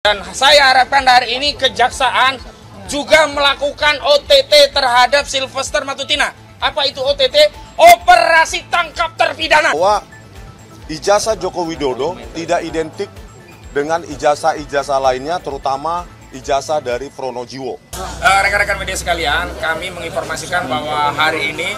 Dan saya harapkan hari ini kejaksaan juga melakukan OTT terhadap Sylvester Matutina. Apa itu OTT? Operasi tangkap terpidana. Bahwa ijazah Joko Widodo tidak identik dengan ijazah-ijazah lainnya, terutama ijazah dari Pronojiwo. Rekan-rekan media sekalian, kami menginformasikan bahwa hari ini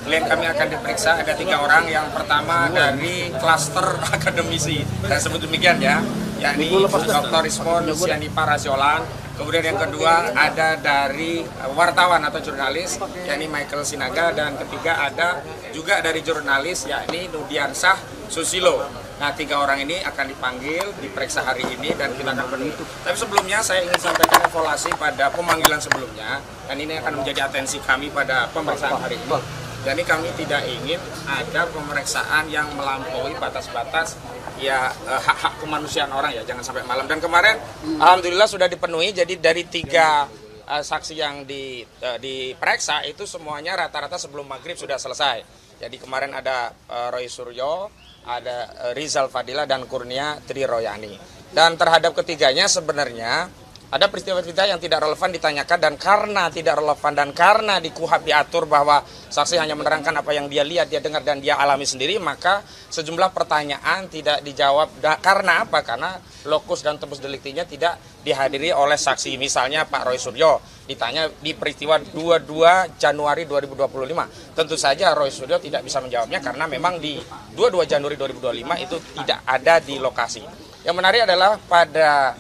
klien kami akan diperiksa ada 3 orang. Yang pertama dari klaster akademisi, saya sebut demikian ya, yakni Dr. Ismon Yusiani Parasiolan. Kemudian yang kedua ada dari wartawan atau jurnalis, yakni Michael Sinaga. Dan ketiga ada juga dari jurnalis, yakni Nudiansah Susilo. Nah, 3 orang ini akan dipanggil, diperiksa hari ini dan kita akan penuhi. Tapi sebelumnya saya ingin sampaikan evaluasi pada pemanggilan sebelumnya, dan ini akan menjadi atensi kami pada pemeriksaan hari ini. Jadi kami tidak ingin ada pemeriksaan yang melampaui batas-batas ya hak-hak kemanusiaan orang ya, jangan sampai malam. Dan kemarin alhamdulillah sudah dipenuhi, jadi dari 3 saksi yang diperiksa itu semuanya rata-rata sebelum maghrib sudah selesai. Jadi kemarin ada Roy Suryo, ada Rizal Fadila dan Kurnia Triroyani. Dan terhadap ketiganya sebenarnya ada peristiwa-peristiwa yang tidak relevan ditanyakan, dan karena tidak relevan dan karena di KUHP diatur bahwa saksi hanya menerangkan apa yang dia lihat, dia dengar, dan dia alami sendiri, maka sejumlah pertanyaan tidak dijawab. Karena apa? Karena lokus dan tempus deliktinya tidak dihadiri oleh saksi. Misalnya Pak Roy Suryo ditanya di peristiwa 22 Januari 2025. Tentu saja Roy Suryo tidak bisa menjawabnya karena memang di 22 Januari 2025 itu tidak ada di lokasi. Yang menarik adalah pada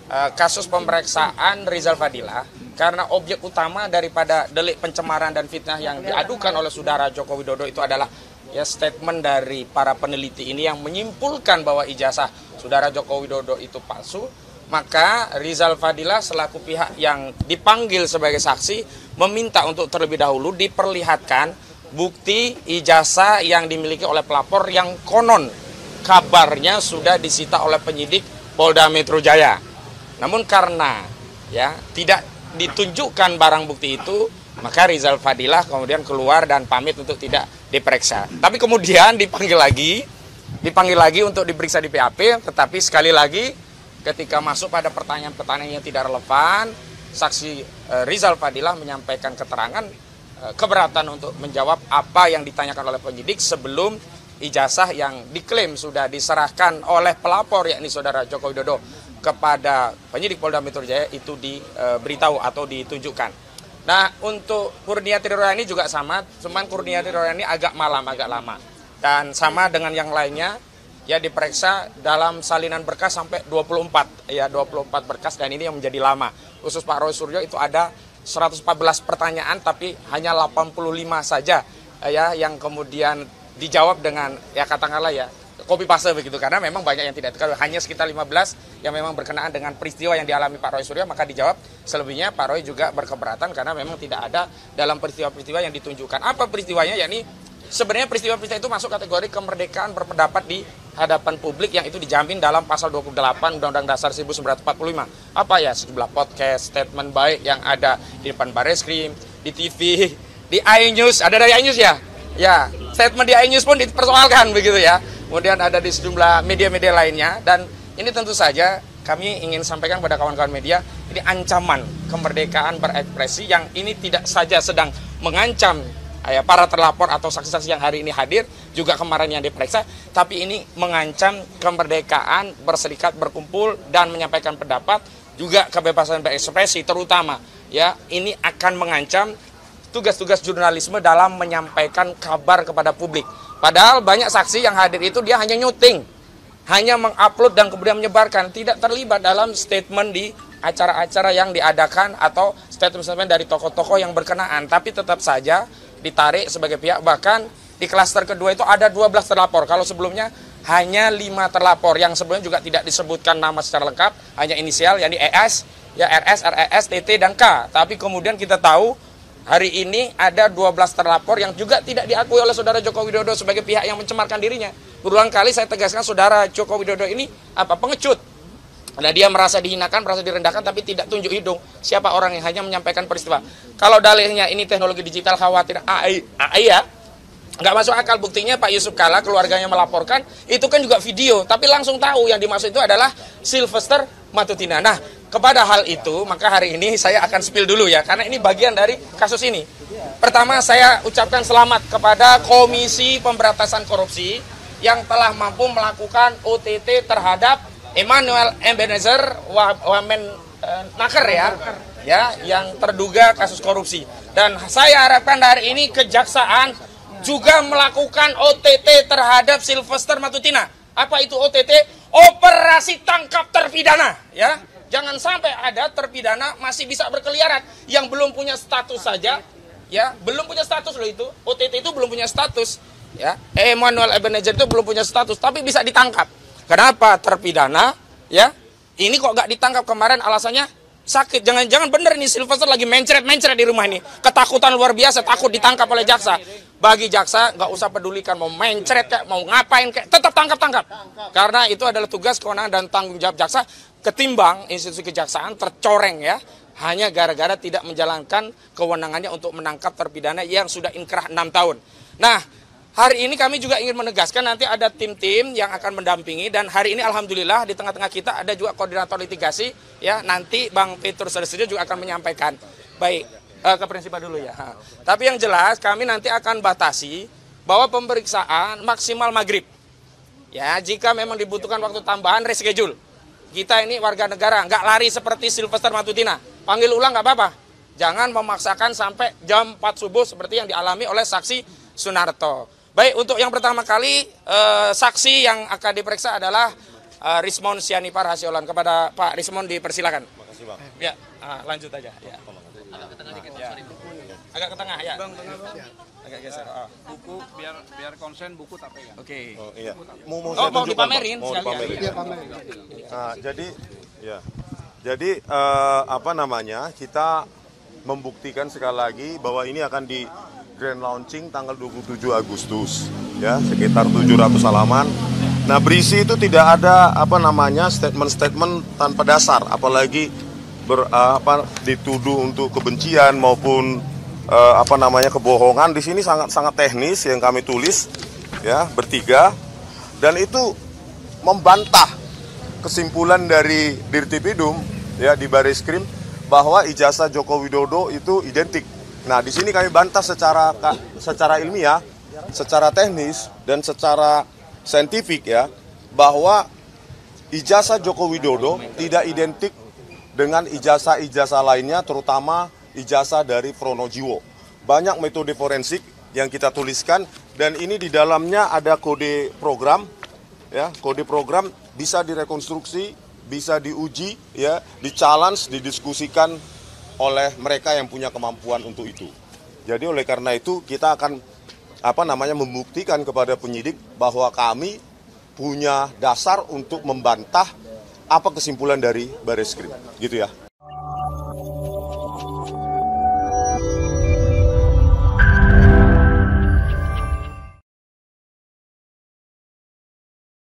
kasus pemeriksaan Rizal Fadila, karena objek utama daripada delik pencemaran dan fitnah yang diadukan oleh saudara Joko Widodo itu adalah ya statement dari para peneliti ini yang menyimpulkan bahwa ijazah saudara Joko Widodo itu palsu. Maka Rizal Fadila selaku pihak yang dipanggil sebagai saksi meminta untuk terlebih dahulu diperlihatkan bukti ijazah yang dimiliki oleh pelapor yang konon kabarnya sudah disita oleh penyidik Polda Metro Jaya. Namun karena ya tidak ditunjukkan barang bukti itu, maka Rizal Fadila kemudian keluar dan pamit untuk tidak diperiksa. Tapi kemudian dipanggil lagi untuk diperiksa di PAP, tetapi sekali lagi ketika masuk pada pertanyaan-pertanyaan yang tidak relevan, saksi Rizal Fadila menyampaikan keterangan keberatan untuk menjawab apa yang ditanyakan oleh penyidik sebelum ijazah yang diklaim sudah diserahkan oleh pelapor, yakni saudara Joko Widodo, kepada penyidik Polda Metro Jaya itu diberitahu atau ditunjukkan. Nah, untuk Kurnia Triroyani juga sama, cuman Kurnia Triroyani agak lama. Dan sama dengan yang lainnya, ya diperiksa dalam salinan berkas sampai 24 berkas, dan ini yang menjadi lama. Khusus Pak Roy Suryo itu ada 114 pertanyaan tapi hanya 85 saja ya yang kemudian dijawab dengan ya katakanlah ya copy paste begitu, karena memang banyak yang tidak diketahui, hanya sekitar 15 yang memang berkenaan dengan peristiwa yang dialami Pak Roy Suryo, maka dijawab. Selebihnya Pak Roy juga berkeberatan karena memang tidak ada dalam peristiwa-peristiwa yang ditunjukkan. Apa peristiwanya? Yakni sebenarnya peristiwa-peristiwa itu masuk kategori kemerdekaan berpendapat di hadapan publik yang itu dijamin dalam pasal 28 Undang-Undang Dasar 1945. Apa ya? Sejumlah podcast, statement baik yang ada di depan Barreskrim, di TV, di iNews, ada dari iNews ya? Ya, statement di iNews pun dipersoalkan begitu ya. Kemudian ada di sejumlah media-media lainnya, dan ini tentu saja kami ingin sampaikan pada kawan-kawan media, ini ancaman kemerdekaan berekspresi yang ini tidak saja sedang mengancam para terlapor atau saksi-saksi yang hari ini hadir, juga kemarin yang diperiksa, tapi ini mengancam kemerdekaan berserikat, berkumpul, dan menyampaikan pendapat, juga kebebasan berekspresi, terutama ya ini akan mengancam tugas-tugas jurnalisme dalam menyampaikan kabar kepada publik. Padahal banyak saksi yang hadir itu dia hanya nyuting, hanya mengupload dan kemudian menyebarkan, tidak terlibat dalam statement di acara-acara yang diadakan atau statement-statement dari tokoh-tokoh yang berkenaan. Tapi tetap saja ditarik sebagai pihak. Bahkan di klaster kedua itu ada 12 terlapor. Kalau sebelumnya hanya 5 terlapor yang sebelumnya juga tidak disebutkan nama secara lengkap, hanya inisial, yakni ES, ya RS, RES, TT, dan K. Tapi kemudian kita tahu hari ini ada 12 terlapor yang juga tidak diakui oleh saudara Joko Widodo sebagai pihak yang mencemarkan dirinya. Berulang kali saya tegaskan saudara Joko Widodo ini pengecut. Nah, dia merasa dihinakan, merasa direndahkan, tapi tidak tunjuk hidung siapa orang yang hanya menyampaikan peristiwa. Kalau dalihnya ini teknologi digital, khawatir AI ya, nggak masuk akal. Buktinya Pak Yusuf Kalla keluarganya melaporkan, itu kan juga video, tapi langsung tahu yang dimaksud itu adalah Sylvester Matutina. Nah, kepada hal itu, maka hari ini saya akan spill dulu ya, karena ini bagian dari kasus ini. Pertama, saya ucapkan selamat kepada Komisi Pemberantasan Korupsi yang telah mampu melakukan OTT terhadap Emmanuel Ebenezer Wamenaker ya, yang terduga kasus korupsi. Dan saya harapkan hari ini Kejaksaan juga melakukan OTT terhadap Sylvester Matutina. Apa itu OTT? Operasi tangkap terpidana, ya. Jangan sampai ada terpidana masih bisa berkeliaran yang belum punya status saja, ya, belum punya status loh itu. OTT itu belum punya status, ya. Emmanuel Ebenezer itu belum punya status, tapi bisa ditangkap. Kenapa terpidana, ya? Ini kok nggak ditangkap kemarin alasannya sakit. Jangan-jangan bener nih Sylvester lagi mencret-mencret di rumah ini. Ketakutan luar biasa, takut ditangkap oleh jaksa. Bagi jaksa nggak usah pedulikan mau mencret kayak mau ngapain kayak, tetap tangkap. Karena itu adalah tugas, kewenangan dan tanggung jawab jaksa, ketimbang institusi kejaksaan tercoreng ya. Hanya gara-gara tidak menjalankan kewenangannya untuk menangkap terpidana yang sudah inkrah 6 tahun. Nah, hari ini kami juga ingin menegaskan nanti ada tim-tim yang akan mendampingi, dan hari ini alhamdulillah di tengah-tengah kita ada juga koordinator litigasi ya, nanti Bang Petrus Sulistyo juga akan menyampaikan. Baik, ke prinsipal dulu ya. Tapi yang jelas kami nanti akan batasi bahwa pemeriksaan maksimal maghrib. Ya, jika memang dibutuhkan waktu tambahan reschedule. Kita ini warga negara, nggak lari seperti Sylvester Matutina. Panggil ulang nggak apa-apa. Jangan memaksakan sampai jam 4 subuh seperti yang dialami oleh saksi Sunarto. Baik, untuk yang pertama kali saksi yang akan diperiksa adalah Rismond Sianipar Hasiolan. Kepada Pak Rismond dipersilakan. Makasih, Bang. Ya, lanjut aja. Ya. Agak ke tengah dikit, ya. Agak ke tengah ya. Bang, agak geser. Buku biar konsen buku tapi ya. Oke. Oh, iya. Mau Mau dipamerin Mau sekalian. dipamerin. Iya, Nah, jadi apa namanya, kita membuktikan sekali lagi bahwa ini akan di grand launching tanggal 27 Agustus ya, sekitar 700 halaman. Nah, berisi itu tidak ada apa namanya statement-statement tanpa dasar, apalagi dituduh untuk kebencian maupun apa namanya kebohongan. Di sini sangat teknis yang kami tulis ya, bertiga, dan itu membantah kesimpulan dari Dirtipidum ya di Bareskrim bahwa ijazah Joko Widodo itu identik. Nah, di sini kami bantah secara ilmiah, secara teknis dan secara saintifik ya, bahwa ijazah Joko Widodo tidak identik dengan ijazah-ijazah lainnya, terutama ijazah dari Pronojiwo. Banyak metode forensik yang kita tuliskan, dan ini di dalamnya ada kode program ya, kode program bisa direkonstruksi, bisa diuji ya, di-challenge, didiskusikan oleh mereka yang punya kemampuan untuk itu. Jadi oleh karena itu kita akan membuktikan kepada penyidik bahwa kami punya dasar untuk membantah apa kesimpulan dari Bareskrim, gitu ya.